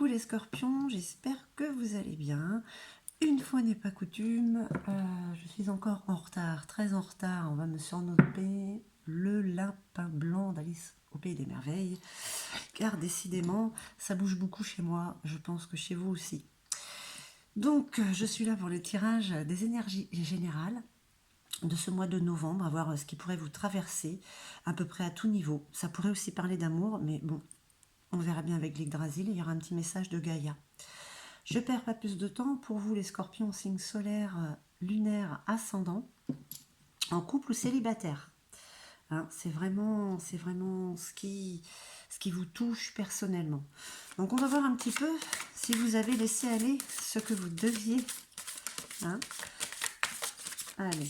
Coucou les scorpions, j'espère que vous allez bien. Une fois n'est pas coutume, je suis encore en retard, très en retard. On va me surnommer le lapin blanc d'Alice au Pays des Merveilles, car décidément, ça bouge beaucoup chez moi, je pense que chez vous aussi. Donc, je suis là pour le tirage des énergies générales de ce mois de novembre, à voir ce qui pourrait vous traverser à peu près à tout niveau. Ça pourrait aussi parler d'amour, mais bon, on verra bien avec l'Yggdrasil, il y aura un petit message de Gaïa. Je ne perds pas plus de temps. Pour vous, les scorpions, signe solaire, lunaire, ascendant, en couple ou célibataire. Hein, c'est vraiment ce qui vous touche personnellement. Donc on va voir un petit peu si vous avez laissé aller ce que vous deviez. Hein. Allez,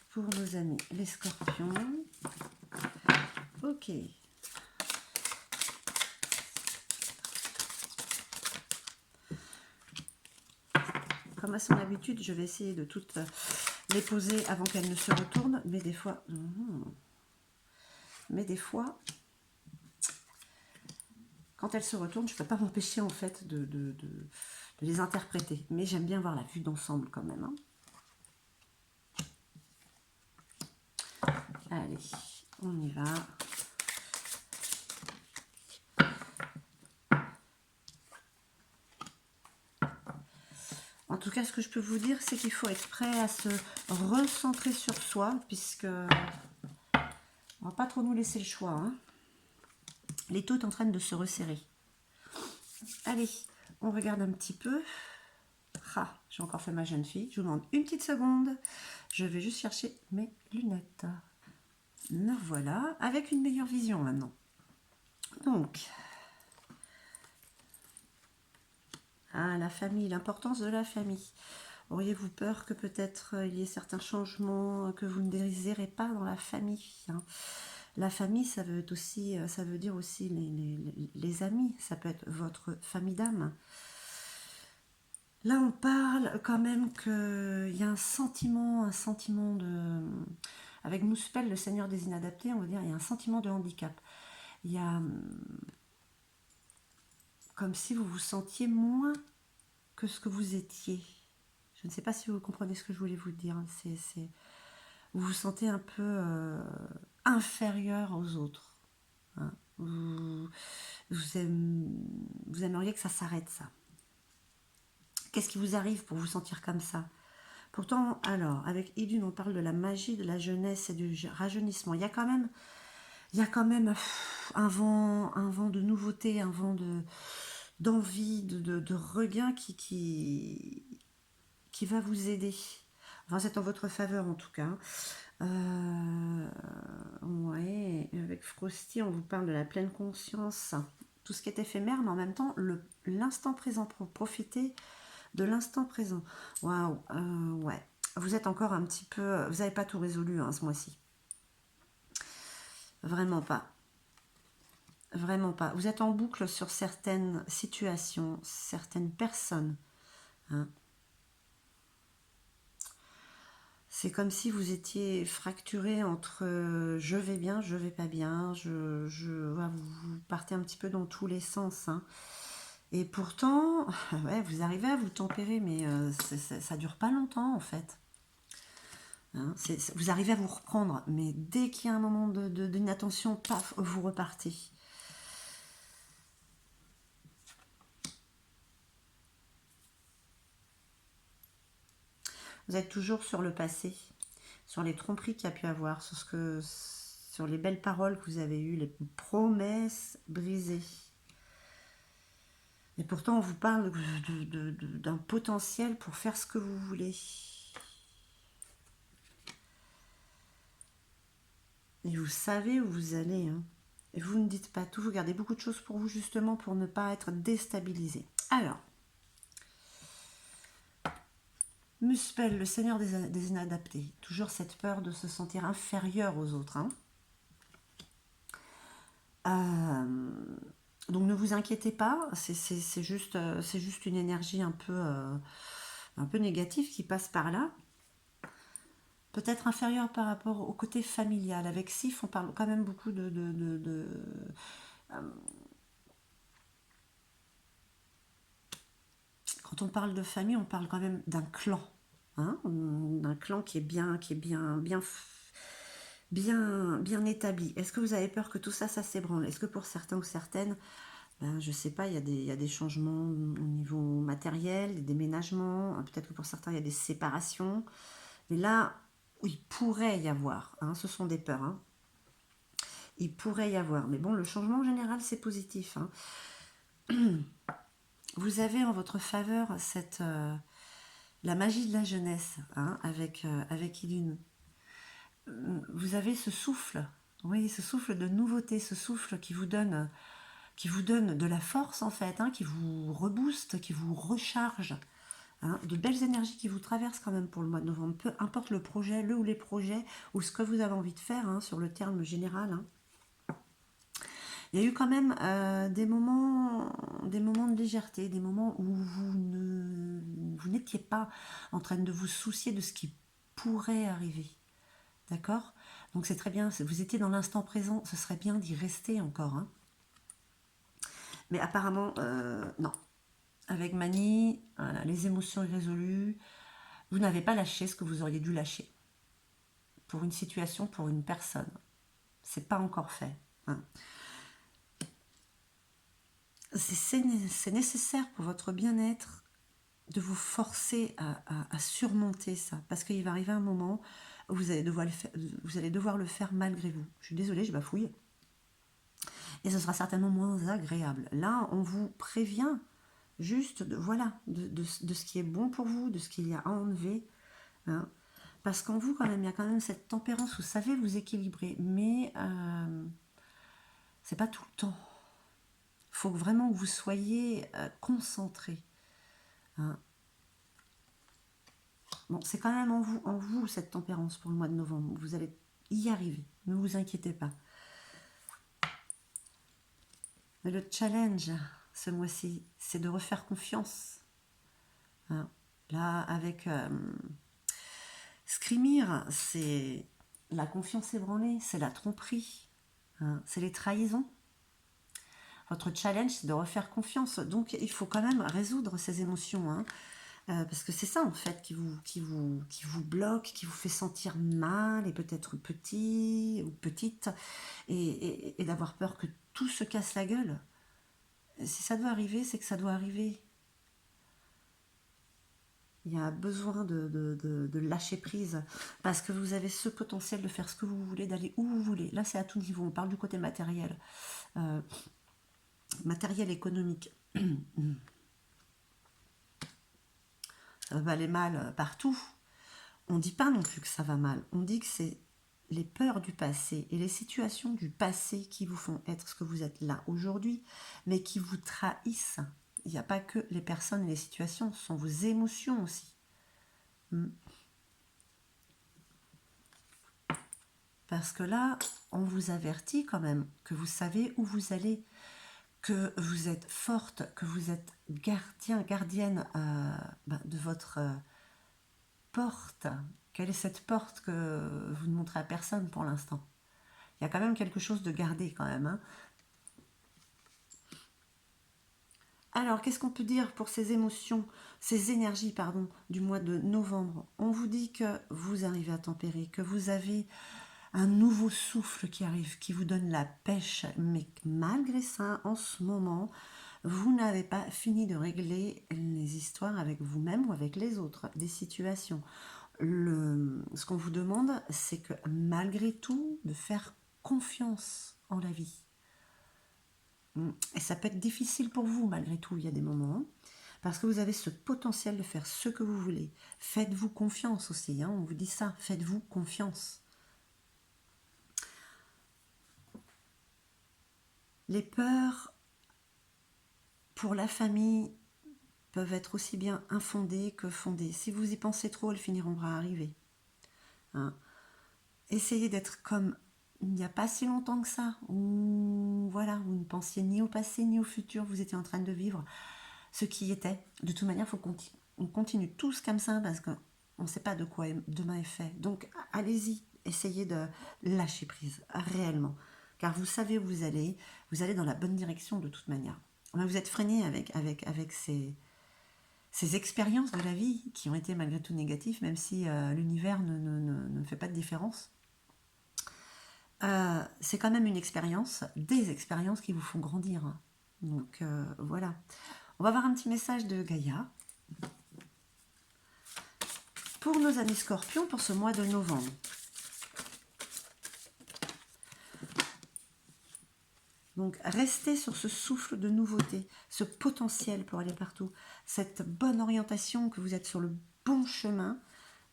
pour nos amis les scorpions. Ok. Comme à son habitude, je vais essayer de toutes les poser avant qu'elles ne se retournent, mais des fois, quand elles se retournent, je ne peux pas m'empêcher en fait de les interpréter. Mais j'aime bien voir la vue d'ensemble quand même. Hein. Allez, on y va. En tout cas, ce que je peux vous dire, c'est qu'il faut être prêt à se recentrer sur soi, puisque on va pas trop nous laisser le choix. Hein. L'étau est en train de se resserrer. Allez, on regarde un petit peu. Ah, j'ai encore fait ma jeune fille. Je vous demande une petite seconde. Je vais juste chercher mes lunettes. Me voilà, avec une meilleure vision maintenant. Donc, la famille, l'importance de la famille. Auriez-vous peur que peut-être il y ait certains changements que vous ne désirez pas dans la famille, hein. La famille, ça veut dire aussi les amis. Ça peut être votre famille d'âme. Là, on parle quand même qu'il y a un sentiment de... Avec Muspel, le Seigneur des Inadaptés, on va dire, il y a un sentiment de handicap. Il y a comme si vous vous sentiez moins que ce que vous étiez. Je ne sais pas si vous comprenez ce que je voulais vous dire. Vous vous sentez un peu inférieur aux autres. Hein. Vous aimeriez que ça s'arrête, ça. Qu'est-ce qui vous arrive pour vous sentir comme ça? Pourtant, alors, avec Idun, on parle de la magie, de la jeunesse et du rajeunissement. Il y a quand même un vent de nouveauté, un vent d'envie, de regain qui va vous aider. Enfin, c'est en votre faveur en tout cas. Ouais, avec Frosty, on vous parle de la pleine conscience, tout ce qui est éphémère, mais en même temps, l'instant présent, profiter de l'instant présent. Waouh, ouais. Vous êtes encore un petit peu... Vous n'avez pas tout résolu hein, ce mois-ci. Vraiment pas. Vraiment pas. Vous êtes en boucle sur certaines situations, certaines personnes. Hein. C'est comme si vous étiez fracturé entre je vais bien, je vais pas bien, vous partez un petit peu dans tous les sens. Hein. Et pourtant, ouais, vous arrivez à vous tempérer, mais ça dure pas longtemps en fait. Hein, vous arrivez à vous reprendre, mais dès qu'il y a un moment d'inattention, paf, vous repartez. Vous êtes toujours sur le passé, sur les tromperies qu'il y a pu avoir, sur les belles paroles que vous avez eues, les promesses brisées. Et pourtant, on vous parle d'un potentiel pour faire ce que vous voulez. Et vous savez où vous allez. Hein. Et vous ne dites pas tout, vous gardez beaucoup de choses pour vous justement pour ne pas être déstabilisé. Alors, Muspel, le Seigneur des Inadaptés. Toujours cette peur de se sentir inférieur aux autres. Hein. Donc ne vous inquiétez pas, c'est juste une énergie un peu négative qui passe par là. Peut-être inférieure par rapport au côté familial. Avec Sif, on parle quand même beaucoup quand on parle de famille, on parle quand même d'un clan, hein, d'un clan qui est bien établi. Est-ce que vous avez peur que tout ça, ça s'ébranle? Est-ce que pour certains ou certaines, ben, je sais pas, il y a des changements au niveau matériel, des déménagements, peut-être que pour certains, il y a des séparations. Mais là, il pourrait y avoir, hein, ce sont des peurs, hein, il pourrait y avoir. Mais bon, le changement en général, c'est positif, hein. Vous avez en votre faveur la magie de la jeunesse, hein, avec Idune. Vous avez ce souffle, oui, ce souffle de nouveauté, ce souffle qui vous donne de la force en fait, hein, qui vous rebooste, qui vous recharge, hein, de belles énergies qui vous traversent quand même pour le mois de novembre, peu importe le projet, le ou les projets, ou ce que vous avez envie de faire, hein, sur le terme général, hein. Il y a eu quand même des moments de légèreté, des moments où vous n'étiez pas en train de vous soucier de ce qui pourrait arriver. D'accord? Donc c'est très bien, vous étiez dans l'instant présent, ce serait bien d'y rester encore, hein. Mais apparemment, non. Avec Mani, voilà, les émotions irrésolues, vous n'avez pas lâché ce que vous auriez dû lâcher. Pour une situation, pour une personne. C'est pas encore fait, hein. C'est nécessaire pour votre bien-être de vous forcer à surmonter ça. Parce qu'il va arriver un moment où vous allez devoir le faire malgré vous. Je suis désolée, je bafouille. Et ce sera certainement moins agréable. Là, on vous prévient juste de ce qui est bon pour vous, de ce qu'il y a à enlever, hein. Parce qu'en vous, quand même, il y a quand même cette tempérance, vous savez vous équilibrer, mais c'est pas tout le temps. Il faut vraiment que vous soyez concentré, hein. Bon, c'est quand même en vous cette tempérance pour le mois de novembre. Vous allez y arriver, ne vous inquiétez pas. Mais le challenge ce mois-ci, c'est de refaire confiance, hein. Là, avec Scrimir, c'est la confiance ébranlée, c'est la tromperie, hein, c'est les trahisons. Votre challenge, c'est de refaire confiance. Donc, il faut quand même résoudre ces émotions, hein, parce que c'est ça, en fait, qui vous bloque, qui vous fait sentir mal et peut-être petit ou petite, et d'avoir peur que tout se casse la gueule. Si ça doit arriver, c'est que ça doit arriver. Il y a besoin de lâcher prise parce que vous avez ce potentiel de faire ce que vous voulez, d'aller où vous voulez. Là, c'est à tout niveau. On parle du côté matériel, matériel économique. Ça va aller mal partout. On ne dit pas non plus que ça va mal. On dit que c'est les peurs du passé et les situations du passé qui vous font être ce que vous êtes là aujourd'hui, mais qui vous trahissent. Il n'y a pas que les personnes et les situations, ce sont vos émotions aussi. Parce que là, on vous avertit quand même que vous savez où vous allez, que vous êtes forte, que vous êtes gardienne de votre porte. Quelle est cette porte que vous ne montrez à personne pour l'instant? Il y a quand même quelque chose de gardé quand même, hein. Alors, qu'est-ce qu'on peut dire pour ces émotions, ces énergies, pardon, du mois de novembre? On vous dit que vous arrivez à tempérer, que vous avez un nouveau souffle qui arrive, qui vous donne la pêche, mais malgré ça, en ce moment, vous n'avez pas fini de régler les histoires avec vous-même ou avec les autres, des situations. Ce qu'on vous demande, c'est que malgré tout, de faire confiance en la vie. Et ça peut être difficile pour vous, malgré tout, il y a des moments, parce que vous avez ce potentiel de faire ce que vous voulez. Faites-vous confiance aussi, hein, on vous dit ça, faites-vous confiance. Les peurs pour la famille peuvent être aussi bien infondées que fondées. Si vous y pensez trop, elles finiront par arriver, hein. Essayez d'être comme il n'y a pas si longtemps que ça, où voilà, vous ne pensiez ni au passé ni au futur, vous étiez en train de vivre ce qui était. De toute manière, il faut qu'on continue tous comme ça parce qu'on ne sait pas de quoi demain est fait. Donc allez-y, essayez de lâcher prise réellement, car vous savez où vous allez dans la bonne direction de toute manière. Mais vous êtes freiné avec ces expériences de la vie qui ont été malgré tout négatives, même si l'univers ne fait pas de différence. C'est quand même une expérience, des expériences qui vous font grandir. Donc voilà. On va voir un petit message de Gaïa pour nos amis scorpions pour ce mois de novembre. Donc restez sur ce souffle de nouveauté, ce potentiel pour aller partout, cette bonne orientation, que vous êtes sur le bon chemin.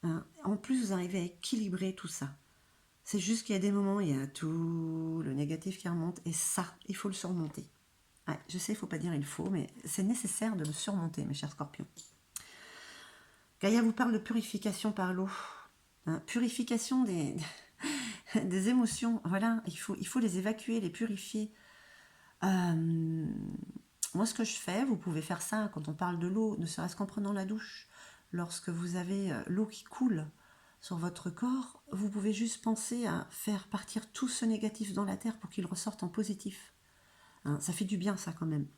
Hein. En plus, vous arrivez à équilibrer tout ça. C'est juste qu'il y a des moments, il y a tout le négatif qui remonte, et ça, il faut le surmonter. Ouais, je sais, il ne faut pas dire il faut, mais c'est nécessaire de le surmonter, mes chers scorpions. Gaïa vous parle de purification par l'eau. Hein, purification des émotions. Voilà, il faut les évacuer, les purifier. Moi, ce que je fais, vous pouvez faire ça quand on parle de l'eau, ne serait-ce qu'en prenant la douche. Lorsque vous avez l'eau qui coule sur votre corps, vous pouvez juste penser à faire partir tout ce négatif dans la terre pour qu'il ressorte en positif. Hein, ça fait du bien, ça, quand même.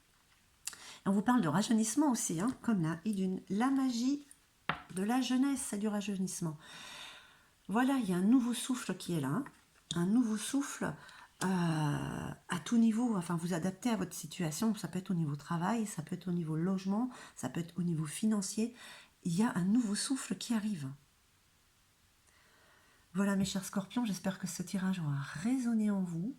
Et on vous parle de rajeunissement aussi, hein, comme la Idune. La magie de la jeunesse, c'est du rajeunissement. Voilà, il y a un nouveau souffle qui est là. Un nouveau souffle à tout niveau. Enfin, vous adaptez à votre situation. Ça peut être au niveau travail, ça peut être au niveau logement, ça peut être au niveau financier. Il y a un nouveau souffle qui arrive. Voilà, mes chers scorpions, j'espère que ce tirage aura résonné en vous.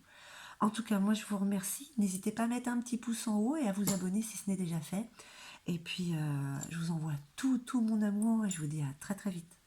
En tout cas, moi, je vous remercie. N'hésitez pas à mettre un petit pouce en haut et à vous abonner si ce n'est déjà fait. Et puis, je vous envoie tout mon amour et je vous dis à très très vite.